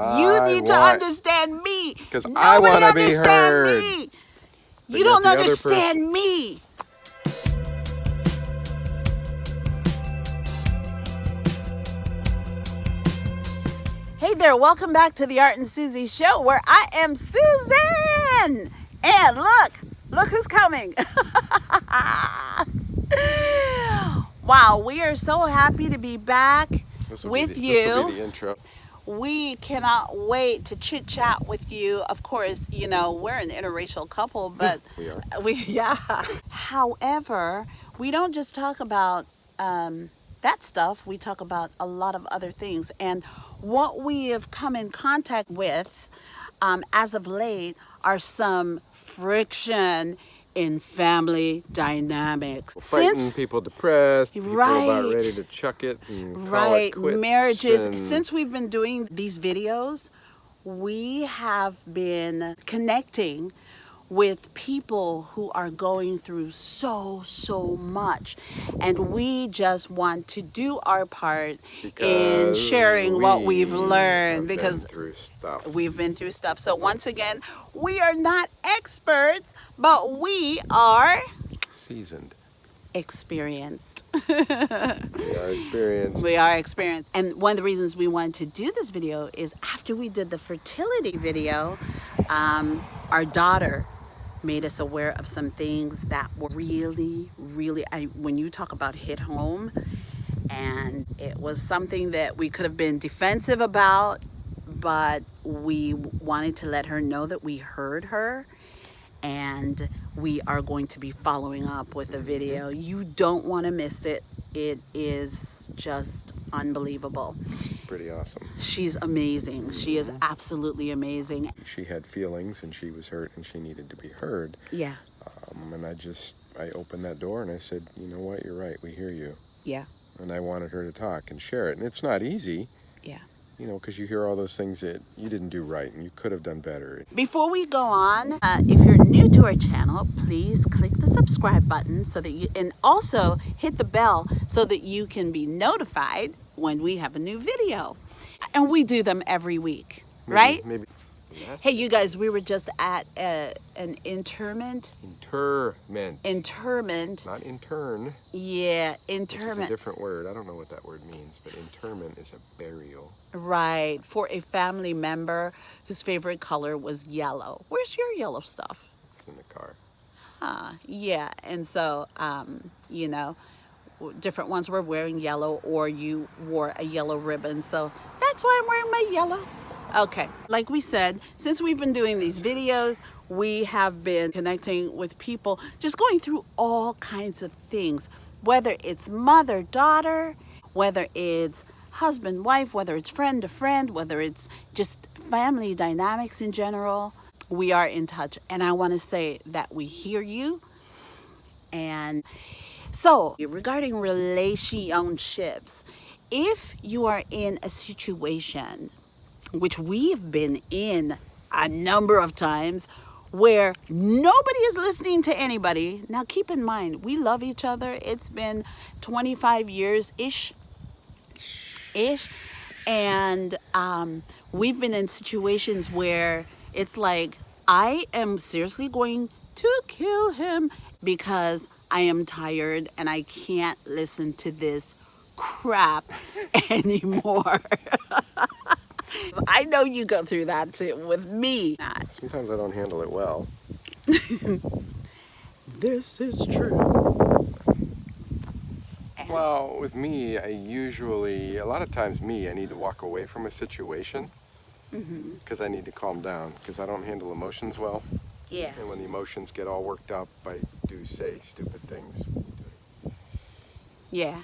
You need to understand me. Because I Nobody want to be understand heard. me. But You yet don't the other understand me. Hey there, welcome back to the Art and Susie Show, where I am Susan. And look who's coming. Wow, we are so happy to be back with you. This will be the intro. We cannot wait to chit chat with you. Of course, you know, we're an interracial couple, but We are. yeah. However, we don't just talk about that stuff. We talk about a lot of other things. And what we have come in contact with as of late are some friction in family dynamics. Fighting, people depressed, people Right. about ready to chuck it and call it Right, quits. marriages. and- Since we've been doing these videos, we have been connecting with people who are going through so much, and we just want to do our part in Because sharing what we've we learned, have because been through stuff. we've been through stuff. So once again, we are not experts, but we are Seasoned. experienced. We are experienced. We are experienced. And one of the reasons we wanted to do this video is after we did the fertility video, our daughter made us aware of some things that were really, when you talk about hit home, and it was something that we could have been defensive about, but we wanted to let her know that we heard her. And we are going to be following up with a video. You don't want to miss it. It is just unbelievable. It's pretty awesome. She's amazing. She is absolutely amazing. She had feelings and she was hurt and she needed to be heard. Yeah, And I opened that door and I said, you know what, you're right, we hear you. yeah, And I wanted her to talk and share it. And it's not easy, yeah. you know, because you hear all those things that you didn't do right and you could have done better. Before we go on, if you're new to our channel, please click the subscribe button so that you, and also hit the bell so that you can be notified when we have a new video. And we do them every week, right? Maybe. Hey, you guys, we were just at an interment. Interment. Not intern. Yeah, Which is a interment. different word. I don't know what that word means, but interment is a burial. Right, for a family member whose favorite color was yellow. Where's your yellow stuff? It's in the car. Yeah, and so, you know, different ones were wearing yellow, or you wore a yellow ribbon. So that's why I'm wearing my yellow. Okay, like we said, since we've been doing these videos, we have been connecting with people, just going through all kinds of things, whether it's mother, daughter, whether it's husband, wife, whether it's friend to friend, whether it's just family dynamics in general. We are in touch, and I want to say that we hear you. And so, regarding relationships, if you are in a situation, which we've been in a number of times, where nobody is listening to anybody. Now keep in mind, we love each other. It's been 25 years ish, and we've been in situations where it's like, I am seriously going to kill him because I am tired and I can't listen to this crap anymore. I know you go through that too with me. Sometimes I don't handle it well. This is true. Well, with me, a lot of times I need to walk away from a situation because I need to calm down because I don't handle emotions well. Yeah. And when the emotions get all worked up, I do say stupid things. Yeah.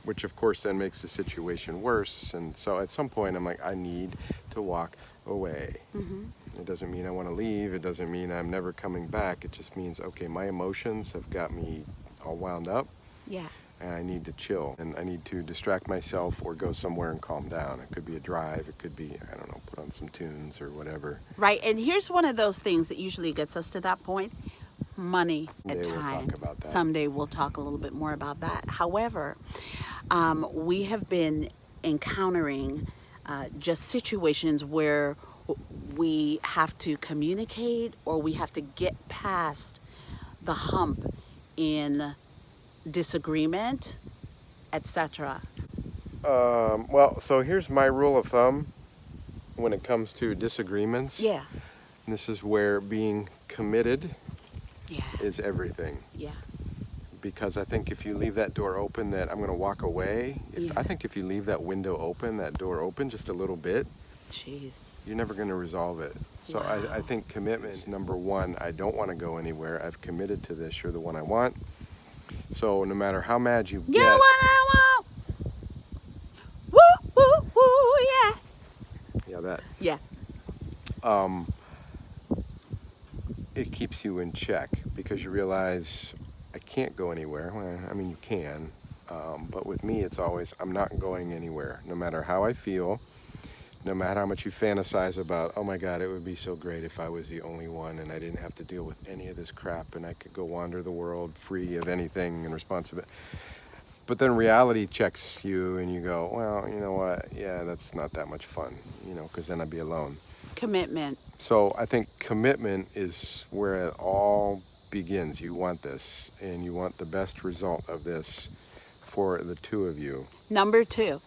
Which of course then makes the situation worse. And so at some point I'm like, I need to walk away. It doesn't mean I want to leave. It doesn't mean I'm never coming back. It just means, okay, my emotions have got me all wound up. Yeah. And I need to chill. And I need to distract myself or go somewhere and calm down. It could be a drive. It could be, I don't know, put on some tunes or whatever. Right. And here's one of those things that usually gets us to that point. Money at Someday we'll talk times. about that. Someday we'll talk a little bit more about that. However, we have been encountering just situations where we have to communicate or we have to get past the hump in disagreement, etc. Well, so here's my rule of thumb when it comes to disagreements. Yeah, And this is where being committed yeah, is everything. yeah, Because I think if you leave that door open, that I'm going to walk away. Yeah. I think if you leave that window open, that door open just a little bit, jeez, you're never going to resolve it. So Wow. I think commitment is number one. I don't want to go anywhere. I've committed to this. You're the one I want. So no matter how mad you you get, what I want. Woo, woo, woo, yeah. yeah, that Yeah, it keeps you in check because you realize I can't go anywhere. Well, I mean, you can, but with me, it's always I'm not going anywhere, no matter how I feel. No matter how much you fantasize about, oh my God, it would be so great if I was the only one and I didn't have to deal with any of this crap and I could go wander the world free of anything and responsibility. But then reality checks you and you go, well, you know what? Yeah, that's not that much fun, because then I'd be alone. commitment. So I think commitment is where it all begins. You want this and you want the best result of this for the two of you. Number two.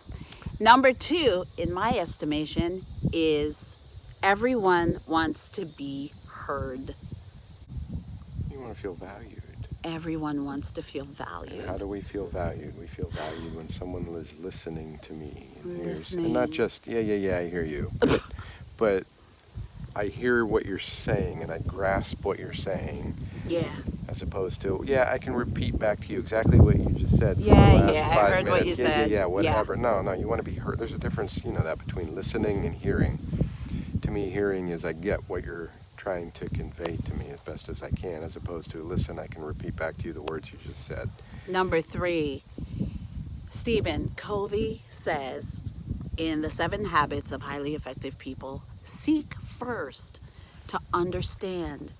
Number two, in my estimation, is everyone wants to be heard. You want to feel valued. Everyone wants to feel And valued. how do we feel valued? We feel valued when someone is listening to me and Listening. not just yeah, I hear you, but I hear what you're saying and I grasp what you're saying, Yeah, as opposed to I can repeat back to you exactly what you just said. for the Yeah, last yeah, I 5 heard what minutes. you Yeah, said. yeah, whatever. No, you want to be heard. There's a difference, that between listening and hearing. To me, hearing is I get what you're trying to convey to me as best as I can, as opposed to listen, I can repeat back to you the words you just said. Number three, Stephen Covey says in The 7 Habits of Highly Effective People, seek first to understand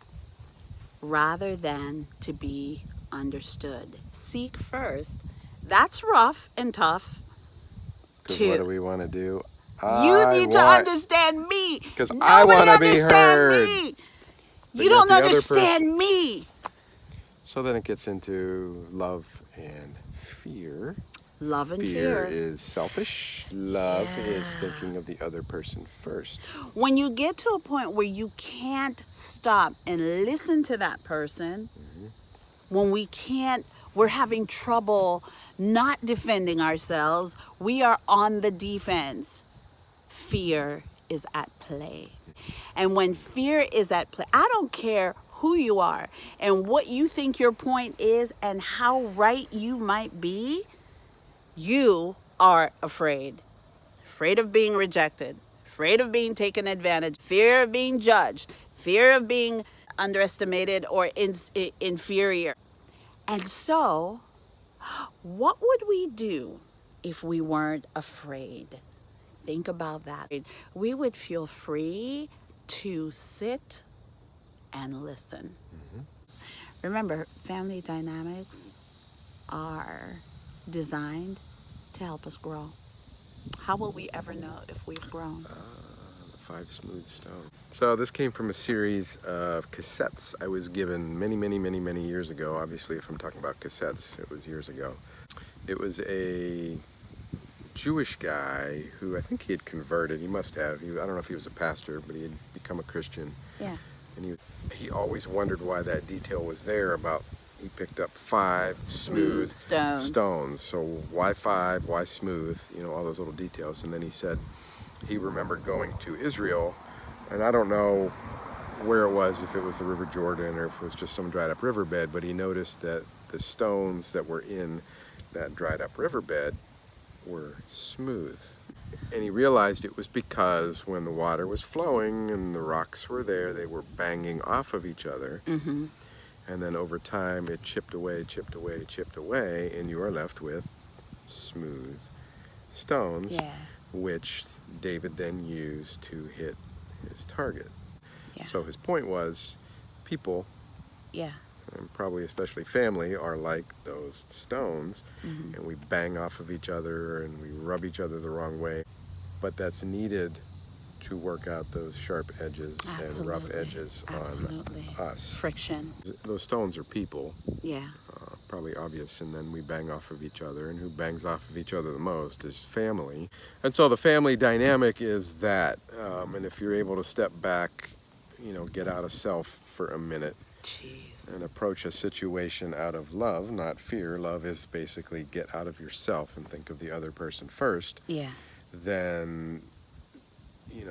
rather than to be understood. Seek first. That's rough and tough. Because what do we want to do? You need to understand me. 'Cause I Nobody wanna be understand heard. me. But You yet don't the other understand me. So then it gets into love and fear. Love and Fear fear. is selfish. Love is Yeah. thinking of the other person first. When you get to a point where you can't stop and listen to that person, when we're having trouble not defending ourselves, we are on the defense. Fear is at play. And when fear is at play, I don't care who you are and what you think your point is and how right you might be, you are afraid. Afraid of being rejected, afraid of being taken advantage, fear of being judged, fear of being underestimated or inferior. And so, what would we do if we weren't afraid? Think about that. We would feel free to sit and listen. Remember, family dynamics are designed to help us grow. How will we ever know if we've grown? The 5 Smooth Stones. So this came from a series of cassettes I was given many years ago. Obviously, if I'm talking about cassettes, it was years ago. It was a Jewish guy who I think he had converted. He must have. I don't know if he was a pastor, but he had become a Christian. Yeah. And he always wondered why that detail was there about he picked up 5 smooth stones. So why 5? Why smooth? All those little details. And then he said he remembered going to Israel, and I don't know where it was, if it was the River Jordan or if it was just some dried up riverbed, but he noticed that the stones that were in that dried up riverbed were smooth. And he realized it was because when the water was flowing and the rocks were there, they were banging off of each other. Mm-hmm. And then over time it chipped away, and you are left with smooth stones, Yeah. which David then used to hit his target. Yeah. So his point was, people, Yeah. and probably especially family, are like those stones, Mm-hmm. and we bang off of each other and we rub each other the wrong way. but that's needed to work out those sharp edges and rough Absolutely. edges Absolutely. on us. Friction. Those stones are people, Yeah. probably obvious, and then we bang off of each other, and who bangs off of each other the most is family. And so the family dynamic is that, and if you're able to step back, get out of self for a minute Jeez. and approach a situation out of love, not fear. Love is basically get out of yourself and think of the other person first. Yeah. Then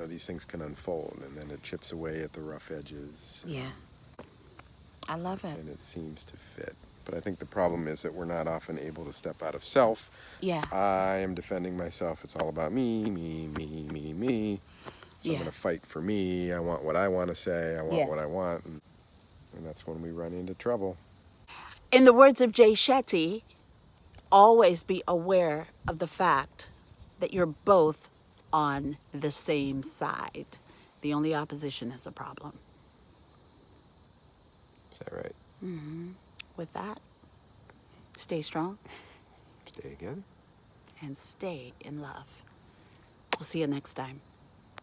these things can unfold, and then it chips away at the rough edges. Yeah. I love it. And it seems to fit. But I think the problem is that we're not often able to step out of self. Yeah. I am defending myself. It's all about me. So Yeah. I'm going to fight for me. I want what I want to say. I want Yeah. what I want. And that's when we run into trouble. In the words of Jay Shetty, always be aware of the fact that you're both on the same side. The only opposition is a problem. Is that right? With that, stay strong Stay again. and stay in love. We'll see you next time.